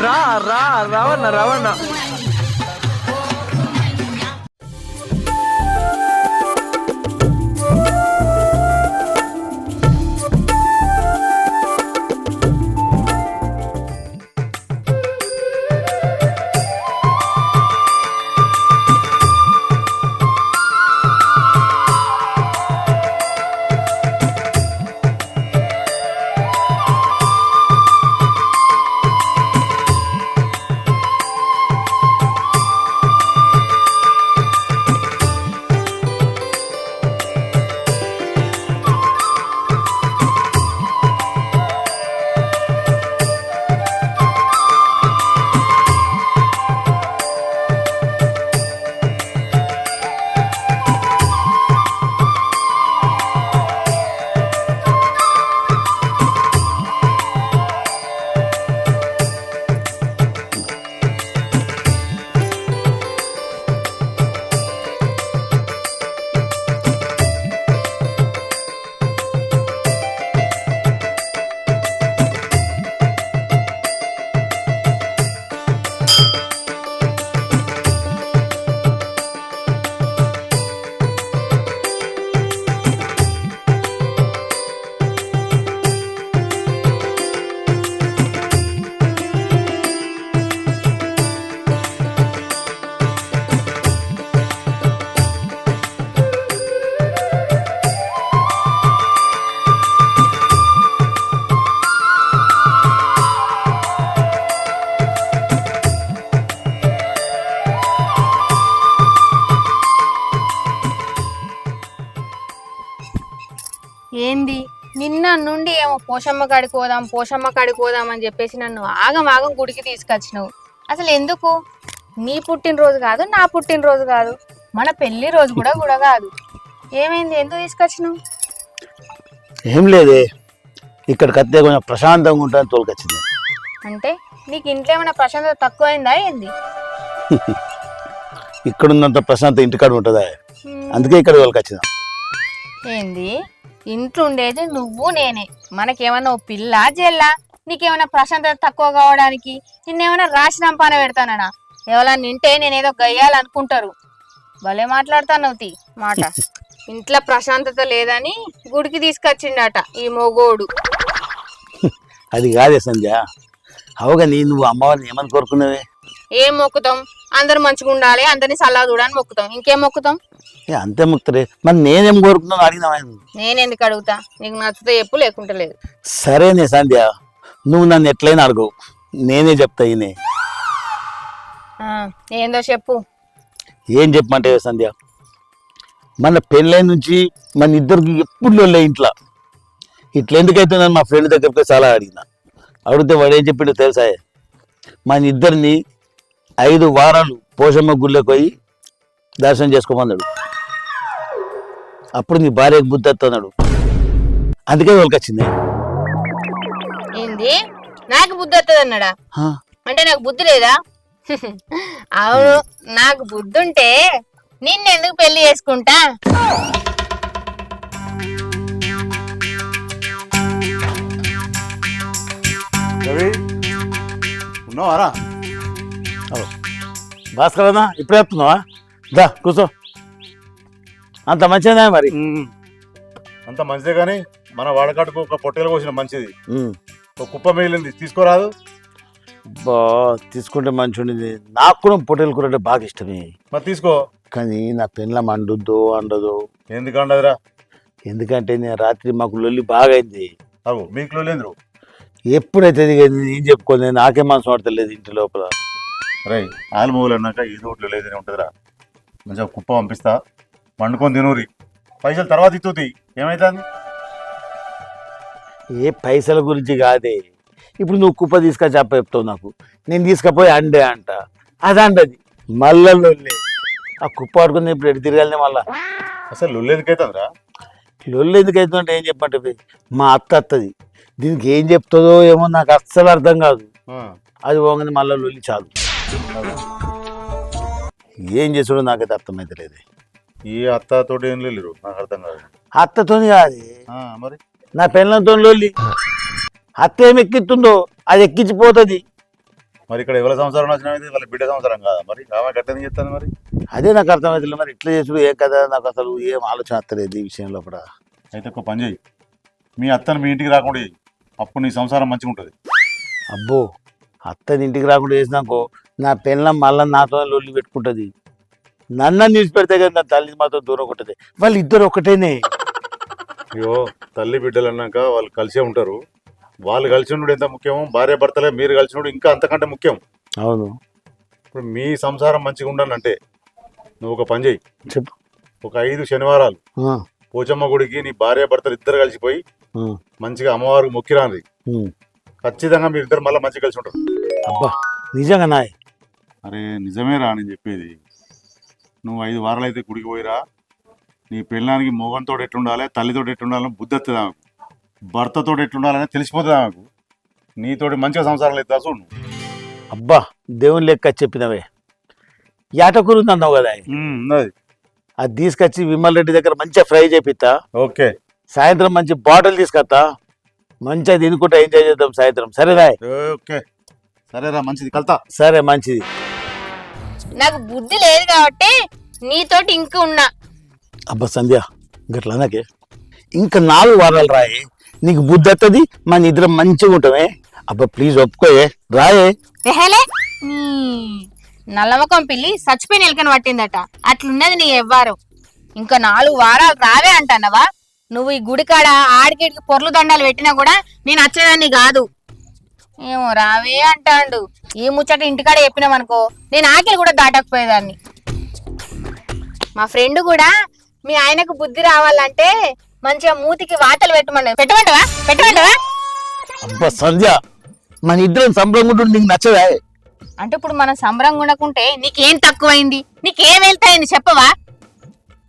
రా రా రవణ రవణ ఏంది నిన్న నుండి ఏమో పోషమ్మ కాడికి పోదాం అని చెప్పేసి నన్ను ఆగం గుడికి తీసుకొచ్చినావు. అసలు ఎందుకు? నీ పుట్టినరోజు కాదు, నా పుట్టినరోజు కాదు, మన పెళ్లి రోజు కూడా కాదు. ఏమైంది? ఎందుకు తీసుకొచ్చినావు? ఏం లేదే, ఇక్కడికి వస్తే కొంచెం ప్రశాంతంగా ఉంటుందని తోలుకొచ్చింది. అంటే నీకు ఇంట్లో ఏమైనా ప్రశాంతత తక్కువైందా ఏంది? ఇక్కడున్నంత ప్రశాంతత ఇంటికాడ ఉంటుందా? అందుకే ఇక్కడ తోలుకొచ్చిందా. ఏంది? ఇంట్లో ఉండేది నువ్వు నేనే, మనకేమన్నా ఓ పిల్ల జెల్లా? నీకేమైనా ప్రశాంతత తక్కువ కావడానికి నిన్నేమైనా రాసి రంపాన పెడతానా? ఎవరన్నా నింటే నేనేదో గయ్యాలనుకుంటారు. భలే మాట్లాడతాను తీ మాట. ఇంట్లో ప్రశాంతత లేదని గుడికి తీసుకొచ్చిండట ఈ మొగోడు. అది కాదే సంధ్య, అవగా నువ్వు అమ్మవారిని ఏమని కోరుకున్నావే? ఏం మొక్కుతాం? అందరు మంచిగా ఉండాలి, అందరినీ సల్లా చూడని మొక్కుతాం. ఇంకేం మొక్కుతాం? అంతే మొక్కుతారే. మరి నేనేం కోరుకున్నాను అడిగినా? నేనెందుకు అడుగుతా? నీకు నచ్చితే చెప్పు, లేకుంటే లేదు. సరేనే సంధ్య, నువ్వు నన్ను ఎట్లయినా అడుగు, నేనే చెప్తా. ఈయనే ఏందో చెప్పు. ఏం చెప్పమంటే సంధ్య, మన పెళ్ళైన నుంచి మన ఇద్దరికి ఎప్పుడు లొల్లే ఇంట్లో. ఇట్లా ఎందుకైతే నన్ను మా ఫ్రెండ్ దగ్గరికి చాలా అడిగిన. అడిగితే వాడు ఏం చెప్పిండో తెలుసా? మన ఇద్దరిని 5 వారాలు పోషమ్మ గుళ్ళకి పోయి దర్శనం చేసుకోమన్నాడు. అప్పుడు నీ భార్యకు బుద్ధి వస్తున్నాడు. అందుకే వాళ్ళకొచ్చింది. ఏంది? నాకు బుద్ధి వస్తుంది అన్నాడా? అంటే నాకు బుద్ధి లేదా? అవును, నాకు బుద్ధి ఉంటే నిన్నెందుకు పెళ్లి చేసుకుంటా? ఉన్నావారా భాస్కర్ అన్నా? ఇప్పుడే చెప్తున్నావా? దా కూర్చో. అంత మంచిదా? మరి అంత మంచిదే, కానీ మన వాడకాటుకు ఒక పొట్టేలు కోసిన మంచిది, ఒక కుప్ప మిగిలింది, తీసుకోరాదు? బా తీసుకుంటే మంచి ఉండేది. నాకు కూడా పొట్టేలు కూర అంటే బాగా ఇష్టమే. మరి తీసుకో. కానీ నా పెళ్ళం అండుద్దో అండదో. ఎందుకు అండదురా? ఎందుకంటే నేను రాత్రి మాకు లొల్లి బాగా అయింది. అవు మీకు లొల్లేంద్రు? ఎప్పుడైతే ఏం చెప్పుకోండి, నాకే మనసు పడతలేదు ఇంటి లోపల. రై ఆలు మూలు అన్నాక ఏదో ఒకటి లేదని ఉంటుందిరా. మంచిగా కుప్ప పంపిస్తా, వండుకొని తినూరి. పైసలు తర్వాత ఇస్తుంది, ఏమైతుంది? ఏ పైసల గురించి కాదే. ఇప్పుడు నువ్వు కుప్ప తీసుకొచ్చి అప్ప చెప్తావు నాకు, నేను తీసుకపోయి అండే అంట, అది అంటది మళ్ళా లొల్లే. ఆ కుప్ప పడుకుని ఇప్పుడు ఎటు తిరగాలి మళ్ళా? అసలు లొల్లు ఎందుకైతుందిరా? లొల్లు ఎందుకు అవుతుందంటే ఏం చెప్పంటే, మా అత్త అత్తది, దీనికి ఏం చెప్తుందో ఏమో నాకు అస్సలు అర్థం కాదు. అది పోగానే మళ్ళీ లొల్లి చాలు. ఏం చేసుడో నాకైతే అర్థమైతే లేదు. ఈ అత్తతోటి ఏం లేరు, నాకు అర్థం కాదు. అత్తతోని కాదు మరి నా పెళ్ళంతో లొల్లి. అత్త ఏం ఎక్కిస్తుందో అది ఎక్కించిపోతుంది. మరి ఇక్కడ ఎవరి సంవత్సరం వచ్చినది వాళ్ళ బిడ్డ సంవత్సరం కాదా మరి ఆమె గట్టని చెప్తాను మరి. అదే నాకు అర్థమవుతుంది. మరి ఇట్లా చేసుడు ఏం కదా, నాకు అసలు ఏం ఆలోచన వస్తలేదు ఈ విషయంలో కూడా. అయితే ఒక పని చేయి, మీ అత్తను మీ ఇంటికి రాకుండా చెయ్యి. అప్పుడు నీ సంసారం మంచిగా ఉంటుంది. అబ్బో, అత్తని ఇంటికి రాకుండా చేసినాకో నా పెళ్ళం మళ్ళీ నాతో లొల్లి పెట్టుకుంటుంది. నన్ను నిలిచి పెడితే కదా నా తల్లి మాతో దూరం కొట్టది. వాళ్ళు ఇద్దరు ఒకటేనే. అయ్యో, తల్లి బిడ్డలు అన్నాక వాళ్ళు కలిసే ఉంటారు. వాళ్ళు కలిసి ఉండడు ఎంత ముఖ్యమో, భార్య భర్తలే మీరు కలిసి ఉండడు ఇంకా అంతకంటే ముఖ్యం. అవును. ఇప్పుడు మీ సంసారం మంచిగా ఉండాలంటే నువ్వు ఒక పని చేయి. చెప్పు. ఒక 5 శనివారాలు ఆ, పోచమ్మ గుడికి నీ భార్య భర్తలు ఇద్దరు కలిసిపోయి ఆ, మంచిగా అమ్మవారికి మొక్కిరాని. ఉమ్. ఖచ్చితంగా మీరు ఇద్దరు మళ్ళీ మంచిగా కలిసి ఉంటారు. అబ్బా నిజంగా నాయ్. అరే నిజమేరా నేను చెప్పేది. నువ్వు 5 వారాలు అయితే గుడికి పోయిరా. నీ పెళ్ళానికి మొగంతో ఎట్లుండాలి, తల్లితో ఎట్లుండాలని బుద్ధి వస్తుంది ఆమెకు. భర్తతో ఎట్లుండాలని తెలిసిపోతుంది ఆమెకు. నీతోటి మంచిగా సంసారం లేదు చూడు. అబ్బా దేవుని లెక్క చెప్పినవే. యాటకూరు అన్నావు కదా, ఉన్నది. అది తీసుకొచ్చి విమల్ రెడ్డి దగ్గర మంచిగా ఫ్రై చేపిస్తా. ఓకే. సాయంత్రం మంచి బాటిల్ తీసుకొస్తా. మంచిగా తినుకుంటా ఎంజాయ్ చేద్దాం సాయంత్రం. సరేనా? ఓకే సరేరా, మంచిది కలుతా. సరే మంచిది. నాకు బుద్ధి లేదు కాబట్టి నీతోటి ఇంక ఉన్నా. అబ్బా సంధ్య గట్లా నాకే ఇంకా 4 వారాలు రాయే, నీకు బుద్ధి వస్తుంది. మన ఇద్దరం మంచిగా ఉంటామే. అబ్బా ప్లీజ్ ఒప్పుకోయే, రాయే. ఎహలే, నీ నల్లమకం పిల్లి చచ్చిపోయిన ఎలుకని పట్టిందట. అట్లున్నది నీ ఎవ్వారం. ఇంకా 4 వారాలు రావే అంటానవా? నువ్వు ఈ గుడికాడ ఆడికిడికి పొర్లు దండాలు పెట్టినా కూడా నేను వచ్చేదాన్ని కాదు. ఏమో రావే అంటాండు. ఈ ముచ్చట ఇంటికాడ చెప్పినామనుకో నేను ఆకలి కూడా దాటకపోయేదాన్ని. మా ఫ్రెండ్ కూడా మీ ఆయనకు బుద్ధి రావాలంటే మంచిగా మూతికి వాతలు పెట్టమంటావా? అబ్బా సంధ్య, మన ఇద్దరం సంబరం ఉంటుంది, నీకు నచ్చదా? అంటే ఇప్పుడు మనం సంబరంగా ఉండకుంటే నీకేం తక్కువైంది? నీకేం వెళ్తాయింది చెప్పవా?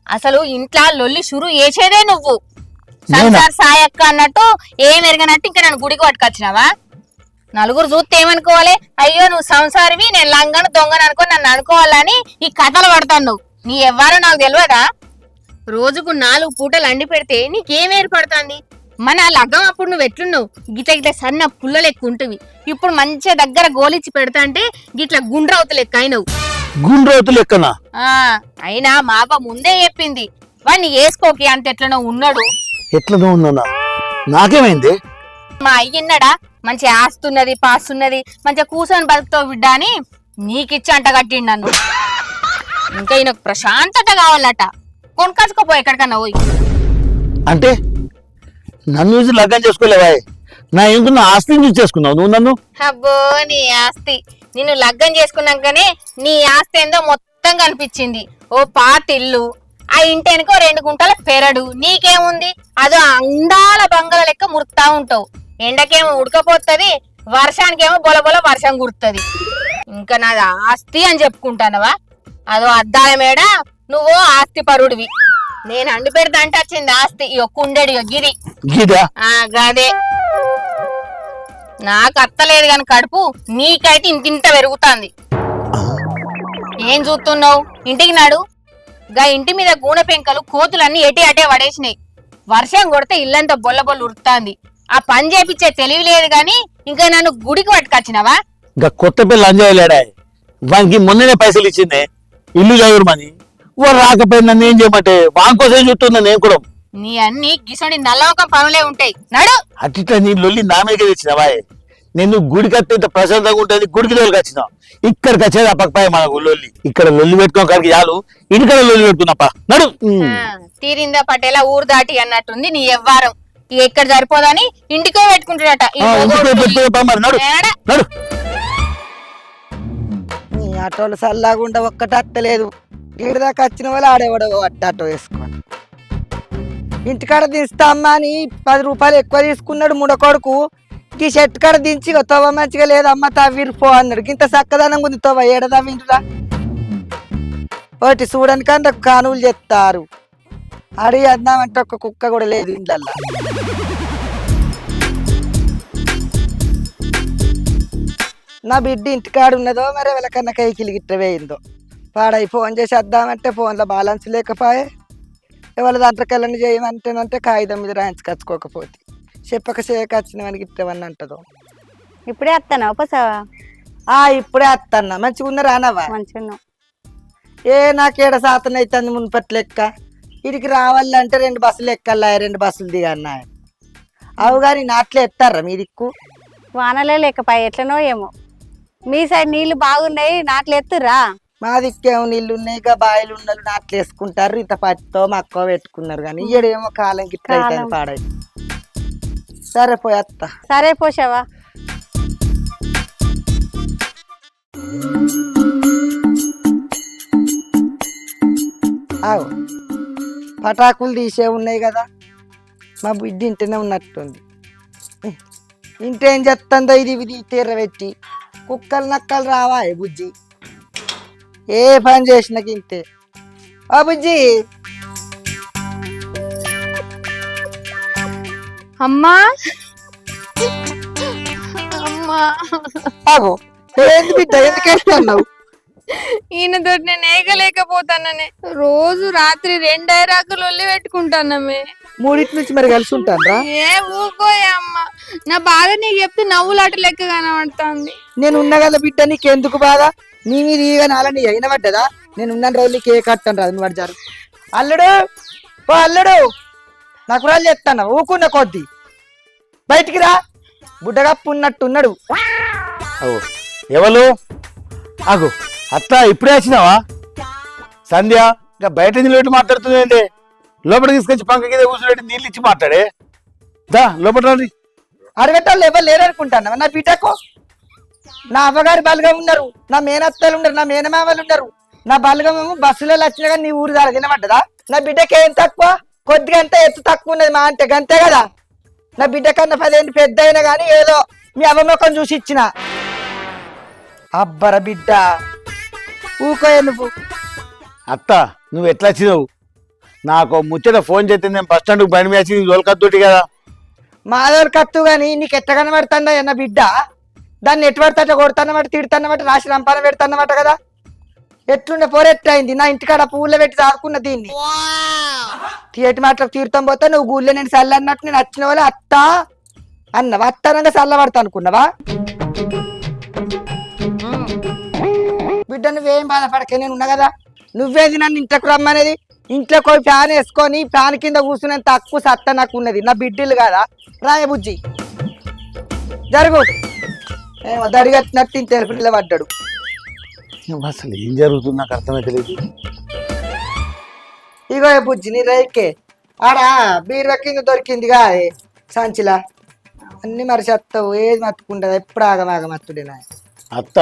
అసలు ఇంట్లో లొల్లి షురు చేసేదే నువ్వు. సంసార్ సాయక్క అన్నట్టు ఏం ఎరగనట్టు ఇంకా నన్ను గుడికి పట్టుకొచ్చినావా? నలుగురు చూస్తే ఏమనుకోవాలి? అయ్యో నువ్వు సంసారివి, నేను లంగను దొంగను అనుకో నన్ను అనుకోవాలని ఈ కథలు పడతాను నువ్వు. నీ ఎవ్వరో నాకు తెలియదా? రోజుకు 4 పూటలు అండి పెడితే నీకేం ఏర్పడుతుంది? మన లగ్గం అప్పుడు నువ్వు ఎట్లున్నావు? గిట్ల గిట్ల సన్న పుల్లలు ఎక్కువ ఉంటుంది. ఇప్పుడు మంచిగా దగ్గర గోలిచ్చి పెడతా అంటే గిట్ల గుండ్రవతలు లెక్క అయినవు. గుండ్రవతలు లెక్కనా? అయినా మా అవ్వ ముందే చెప్పింది, వాడిని వేసుకోకి అంత ఎట్లనో ఉన్నాడు. ఎట్లనో ఉన్నా నాకేమైంది? మా అయ్యన్నాడా మంచి ఆస్తున్నది పాస్తున్నది మంచిగా కూర్చొని బతుకుతావు బిడ్డ అని నీకిచ్చి అంట కట్టిండు నన్ను. ఇంకా ఈయనకు ప్రశాంతత కావాలట. కొనుకొచ్చుకోపోయి ఎక్కడికన్నా పోయి. అంటే నన్ను చూసి లగ్గం చేసుకోలేవా? నా ఎందుకు ఆస్తిని చూసి చేసుకున్నావు నువ్వు నన్ను? అబ్బో నీ ఆస్తి, నిన్ను లగ్గం చేసుకున్నాకనే నీ ఆస్తి ఏందో మొత్తం కనిపించింది. ఓ పాతిల్లు, ఆ ఇంటి వెనుకో 2 గుంటల పెరడు. నీకేముంది? అదో అందాల బంగాళ లెక్క మురుతా ఉంటావు. ఎండకేమో ఉడకపోతుంది, వర్షానికేమో బొలబొల వర్షం కుడుతుంది. ఇంకా నాది ఆస్తి అని చెప్పుకుంటానవా? అదో అద్దాల మేడ, నువ్వు ఆస్తి పరుడివి. నేను అండి పెడతా అంటే వచ్చింది ఆస్తి. కుండెడి గిరి గదే. నాకు అత్తలేదు కాని కడుపు, నీకైతే ఇంతింత పెరుగుతుంది. ఏం చూస్తున్నావు? ఇంటికి నాడు. గా ఇంటి మీద గూనె పెంకలు కోతులన్నీ ఎటి అటే పడేసినాయి. వర్షం కొడితే ఇల్లంతా బొల్ల బొల్ల ఉరుకుతాంది. ఆ పని చేపించే తెలివి లేదు గాని ఇంకా నన్ను గుడికి పట్టుకొచ్చినావా? కొత్త పిల్ల అంజలేడా? వానికి మొన్ననే పైసలు ఇచ్చిందే ఇల్లు చదువుమని. వాడు రాకపోయినా నన్ను ఏం చేయమంటే వానికోసం చూస్తున్నా నేను కూడా. నీ అన్ని గిసోడి నల్లవకం పనులే ఉంటాయి. నడు. అట్లా నీ లొల్లి నా మీద తెచ్చినావా? నేను గుడికి వస్తే ఇంత ప్రశాంతంగా ఉంటుంది, గుడికి దగ్గరికి వచ్చినా. ఇక్కడికి వచ్చేది ఆ పక్కపాయ మనకు లొల్లి. ఇక్కడ లొల్లి పెట్టుకున్న కాడికి చాలు, ఇంటికాడ లొల్లి పెట్టుకున్నప్ప. నడు. తీరిందా పటేలా ఊరు దాటి అన్నట్టుంది నీ ఎవ్వారం. ఎక్కడ సరిపోదని ఇంటికే పెట్టుకుంటాడట. నీ ఆటోలు సల్లాగుండా ఒక్కటి అత్తలేదు. ఈడి దాకా వచ్చిన వాళ్ళు ఆడేవాడు ఆటో వేసుకొని ఇంటికాడ దిస్తా అమ్మా అని 10 రూపాయలు ఎక్కువ తీసుకున్నాడు ముడకొడుకు. ఈ షర్ట్ కాడ దించి తవ్వ మంచిగా లేదమ్మా తవ్విరిపో అన్నాడు. ఇంత చక్కదనం ఉంది తవ్వ ఏడదా వింటురా. ఒకటి చూడనికంటే కానువులు చెప్తారు. అడిగి అద్దామంటే ఒక్క కుక్క కూడా లేదు ఇంట్లల్లా. నా బిడ్డ ఇంటికాడ ఉన్నదో మరి ఎవరికన్నా కైకిలి గిట్ట వేయిందో పాడై. ఫోన్ చేసి వద్దామంటే ఫోన్లో బాలన్స్ లేకపోయే. ఎవరి దాంట్లోకెళ్ళని చేయమంటేనంటే కాగితం మీద రాయించుకొచ్చుకోకపోతే చెప్పక చేయక వచ్చిన వానికి ఇట్టవన్నీ అంటదో. ఇప్పుడే వస్తాను ఉపసావా ఇప్పుడే వస్తాన్నా మంచిగా ఉన్న రానవా మంచిగా నాకేడ శాతం అవుతుంది మున్పటి లెక్క. ఇడికి రావాలంటే 2 బస్సులు ఎక్కల్లా 2 బస్సులు దిగన్నా. అవు కానీ నాట్లే ఎత్తారా మీ దిక్కు? వానలే లేకపోయి ఎట్లనో ఏమో. మీ సైడ్ నీళ్లు బాగున్నాయి నాట్లు ఎత్తురా. మా దిక్కేమో నీళ్ళు ఉన్నాయి, ఇక బాయిలు ఉన్నలు నాట్లు వేసుకుంటారు. ఇంత పచ్చితో మక్కువ పెట్టుకున్నారు కానీ ఈడేమో కాలం గిట్ల అవుతుంది పాడై. సరే పోయి అత్త. సరే పోసావా. ఆవు పటాకులు తీసే ఉన్నాయి కదా, మా బిడ్డ ఇంటనే ఉన్నట్టుంది. ఇంటేం చెప్తుందో ఇది తీర పెట్టి కుక్కలు నక్కలు రావా బుజ్జి? ఏ పని చేసినాక ఇంతే. బుజ్జి అమ్మా అమ్మా ఆగో ఏంది బిడ్డ ఎందుకు వేస్తున్నావు? ఈయనతోటి నేను ఏగలేకపోతాననే. రోజు రాత్రి 2 ఐరాకులు ఒళ్ళి పెట్టుకుంటానమ్మే. 3 నుంచి మరి కలిసి ఉంటానరా? ఏ ఊరుకోయే అమ్మ, నా బాధ నీకు చెప్తే నవ్వులాట లెక్క కనబడుతుంది. నేను ఉన్నా కదా బిడ్డ, నీకెందుకు బాధ? నీ మీద ఈగ నాలని అయిన పడ్డదా? నేను ఉన్న రోజులకి ఏ కట్టను రాదు. నువ్వు పడ్డారు అల్లుడు. ఓ అల్లుడు, నాకు రాళ్ళు చెప్తాను ఊకున్న కొద్ది. బయటికి రా, బుడ్డగప్పు ఉన్నట్టున్నాడు. ఎవరు ఆగు అత్త ఇప్పుడే వచ్చినావా? సంధ్య ఇంకా బయట నిలబెట్టి మాట్లాడుతుంది ఏంటి? లోపల తీసుకొచ్చి పంక కింద కూర్చోబెట్టి నీళ్ళు ఇచ్చి మాట్లాడే దా లోపల రండి. అరగటాలు ఎవరు లేరనుకుంటాను. నా బిడ్డకు నా అవ్వగారి బలగం ఉన్నారు, నా మేనత్తలు ఉన్నారు, నా మేనమామలు ఉన్నారు. నా బలగం ఏమో బస్సులలో వచ్చినా కానీ నీ ఊరు దాకా తినబడ్డదా? నా బిడ్డకి ఏం తక్కువ? కొద్దిగా అంతా ఎత్తు తక్కువ ఉన్నది మా అంటే గంతే కదా. నా బిడ్డ కన్నా 10 ఏళ్ళు పెద్ద అయినా కానీ ఏదో మీ అవ్వమ్మకం చూసి ఇచ్చిన. అబ్బర బిడ్డ ఊకోయే నువ్వు. అత్త నువ్వు ఎట్లా వచ్చినావు? నాకు ముచ్చట ఫోన్ చేస్తే నేను బస్ స్టాండ్కి బండి మీద వచ్చి తోలుకత్తుటి కదా. మాధవర్ కత్తు గాని నీకు ఎట్ట కనబడుతుందా అన్న బిడ్డ? దాన్ని ఎటు పడితే కొడుతున్నమాట, తిడుతున్నమాట, రాసి రంపాన పెడుతున్నమాట కదా. ఎట్లుండే పోరెట్టయింది. నా ఇంటికాడ పువ్వులో పెట్టి సాదుకున్న దీన్ని. తీయటి మాటలకు తీర్థం పోతే నువ్వు గూళ్ళో నేను చల్ల అన్నట్టు నేను వచ్చిన వాళ్ళే అత్త అన్నవా? అత్తనంగా చల్లబడతా అనుకున్నావా? బిడ్డ నువ్వేం బాధపడకే, నేను ఉన్నా కదా. నువ్వేది నన్ను ఇంట్లోకి రమ్మనేది? ఇంట్లో పోయి ఫ్యాన్ వేసుకొని ఫ్యాన్ కింద కూర్చునే తక్కువ సత్తా నాకు ఉన్నది. నా బిడ్డలు కదా రాయ బుజ్జి జరుగు. దడిగట్టినట్టు ఇంత పిల్ల పడ్డాడు. అసలు ఏం జరుగుతుంది నాకు అర్థమైతలేదు. ఇగో బుజ్జి నీ రైకే ఆడ బీరువా కింద దొరికిందిగా సంచిలా అన్ని మరిచేస్తావు. ఏది మత్తుకుంటది ఎప్పుడు ఆగమాగమత్తుడేనా? అత్త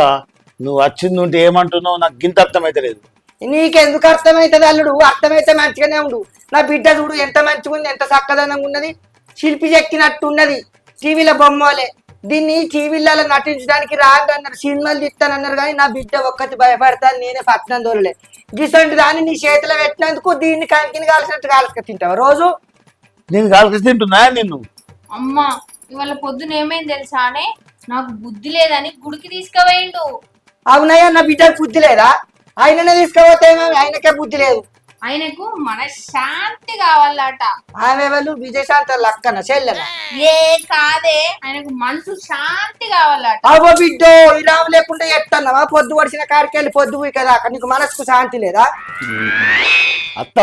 నువ్వు వచ్చింది ఉంటే ఏమంటున్నావు నాకు గింత అర్థమైతలేదు. నీకెందుకు అర్థమవుతుంది అల్లుడు? అర్థమైతే మంచిగానే ఉండు. నా బిడ్డ చూడు ఎంత మంచిగా ఉంది, ఎంత చక్కదనంగా ఉన్నది, శిల్పి చెక్కినట్టు ఉన్నది. టీవీలో బొమ్మలే. దీన్ని టీవీలలో నటించడానికి రాండి అన్నారు, సినిమాలు తీస్తానన్నారు. కానీ నా బిడ్డ ఒక్కటి భయపడతాను, నేనే పట్నం దోరలే. గిసంటి దాన్ని నీ చేతిలో పెట్టినందుకు దీన్ని కంకిని కాల్సినట్టు కాల్చుక తింటావా రోజు? నేను కాల్సి తింటున్నా నిన్ను. అమ్మా ఇవాళ పొద్దున ఏమైంది తెలుసానే? నాకు బుద్ధి లేదని గుడికి తీసుకుపోయిండు. అవునయ్యా, నా బిడ్డకు బుద్ధి లేదా? ఆయననే తీసుకుపోతే ఆయనకే బుద్ధి లేదు. ఆయనకు మన శాంతి కావాలట. ఆమె వాళ్ళు విజయశాంతి లక్కన చెల్లెల ఏ కాదే, ఆయనకు మనసు శాంతి కావాలట. అవో బిడ్డో ఇలా లేకుండా చెప్తున్నావా? పొద్దు పడిచిన కాడికి వెళ్ళి పొద్దు పోయి కదా, నీకు మనసుకు శాంతి లేదా? అత్త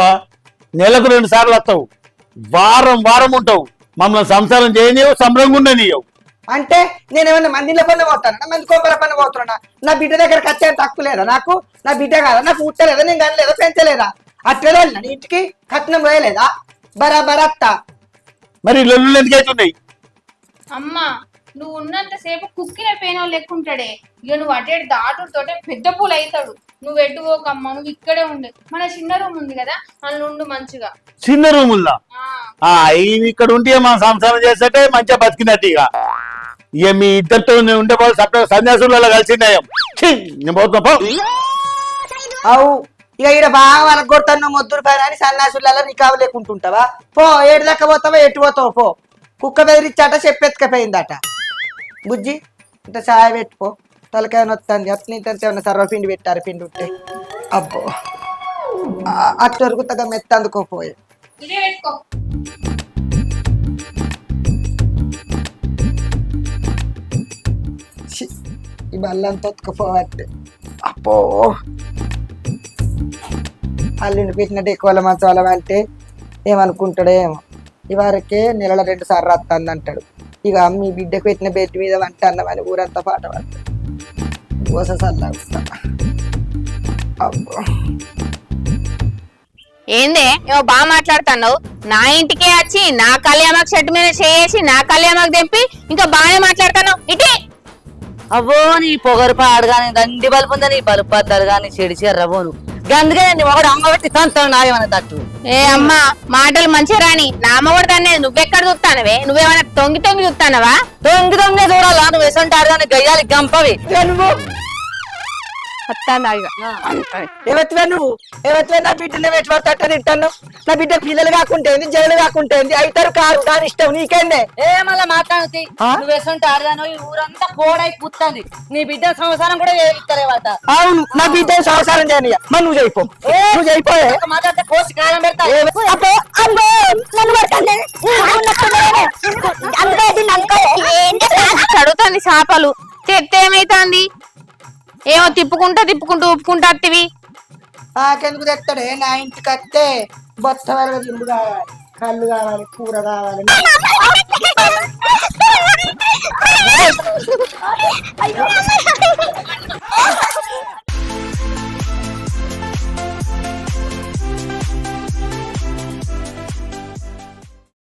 నెలకు 2 సార్లు వస్తావు, వారం వారం ఉంటావు, మమ్మల్ని సంసారం చేయనియవు, సంబరంగా ఉండనియవు. అంటే నేనేమన్నా మందిలో పని పోతానా? మంది కోపల పని పోతున్నా? నా బిడ్డ దగ్గరకు వచ్చే తక్కువ లేదా నాకు? నా బిడ్డ కాదా? నాకు పుట్టలేదా? నేను కనలేదా? పెంచలేదా? అట్లా నీ ఇంటికి కట్నం పోయలేదా? బరాబర్ అత్త. మరి లొల్లులు ఎందుకు అవుతున్నాయి? అమ్మా నువ్వు ఉన్నంత సేపు కుక్కిన పేనో లెక్కుంటాడే. ఇక నువ్వు అటే దాటుతోటే పెద్ద పూలు అవుతాడు. నువ్వు ఎట్టుకోకమ్మా, నువ్వు ఇక్కడే ఉండే. మన చిన్న రూమ్ ఉంది కదా, అందులో ఉండు మంచిగా. చిన్న రూముల్లా ఇక్కడ ఉంటే మనం సంసారం చేస్తే మంచిగా బతికినట్టు. ఇక మీ ఇద్దరితో ఉండే వాళ్ళు సపరేట్ సన్యాసులలో కలిసినాయం. నేను పోతున్నా. అవు ఇక ఈడ బాగా వాళ్ళకి కొడతాను మొద్దురు పైన అని సన్యాసులలో నీకావు లేకుంటుంటావా? పో, ఏడు దాకా పోతావా? ఎటు పోతావు? పో. కుక్క బెదిరిచ్చాట, చెప్పెత్తుకపోయిందట. బుజ్జి ఇంత ఛాయ్ పెట్టుకో, తలకాయ నొత్తంది. అట్ని ఏమన్నా సర్వపిండి పెట్టారు, పిండి ఉంటే. అబ్బో అట్టు వరకు తగ్గ మెత్త అందుకోపోయే. ఇదే పెట్టుకో. బల్లంతో ఒత్తుకుపోవట్టే అప్పో అల్లుని పెట్టినట్టు ఎక్కువ మంచోళం అంటే ఏమనుకుంటాడో ఏమో ఇవరకే నెలలో 2 సార్లు రాస్తుంది అంటాడు ఇక మీ బిడ్డకు పెట్టిన బెడ్ మీద వంట అన్నమని ఊరంతా పాట పడతాడు గోస సల్లాగుతా అబ్బో ఏందే ఏమో బాగా మాట్లాడుతున్నావు నా ఇంటికే వచ్చి నా కళ్యాణకు షర్ట్ మీద చేసి నా కళ్యాణకు తెంపి ఇంకా బాగా మాట్లాడుతున్నావు ఇటే అవ్వో నీ పొగరు పాడు గాని దండి బలుపు ఉందా నీ బలుపు అద్దాలు గాని చెడిచి ఎర్రబోను గందుకే నీ ఒకడు అమ్మబెట్టి తంతాడు నాయమన్న తట్టు ఏ అమ్మా మాటలు మంచిగా రాని నా అమ్మఒడు దాన్ని నువ్వెక్కడ చూస్తానవే నువ్వేమైనా తొంగి తొంగి చూస్తానవా దొంగి దొంగే చూడాలా నువ్వు వేసంటారు కానీ గయ్యాలి గంపవి ఏవత్తువే నువ్వు ఏవత్తువే నా బిడ్డను పెట్టుబడతా తింటాను నా బిడ్డ పిల్లలు కాకుంటేంది జైలు కాకుంటేంది అవుతారు కారు దాని ఇష్టం నీకేందే ఏ మళ్ళా మాట్లాడుతీ నువ్వు వేసంటారు గాను ఈ ఊరంతా కోడై పుత్తంది నీ బిడ్డ సంసారం కూడా వేయిస్తారేవట అవును నా బిడ్డ సంసారం చేయని మరి నువ్వు చేయిపో నువ్వు చేయిపోయే మాట్లాడితే కోసి కాలం పెడతా చదువుతుంది చేపలు చెత్త ఏమైతుంది ఏమో తిప్పుకుంటూ ఉప్పుకుంటా అత్తివి నాకెందుకు తెస్తాడే నా ఇంటికి వస్తే బొత్త వరకు తిండు కావాలి కళ్ళు కావాలి కూర కావాలి అయ్యో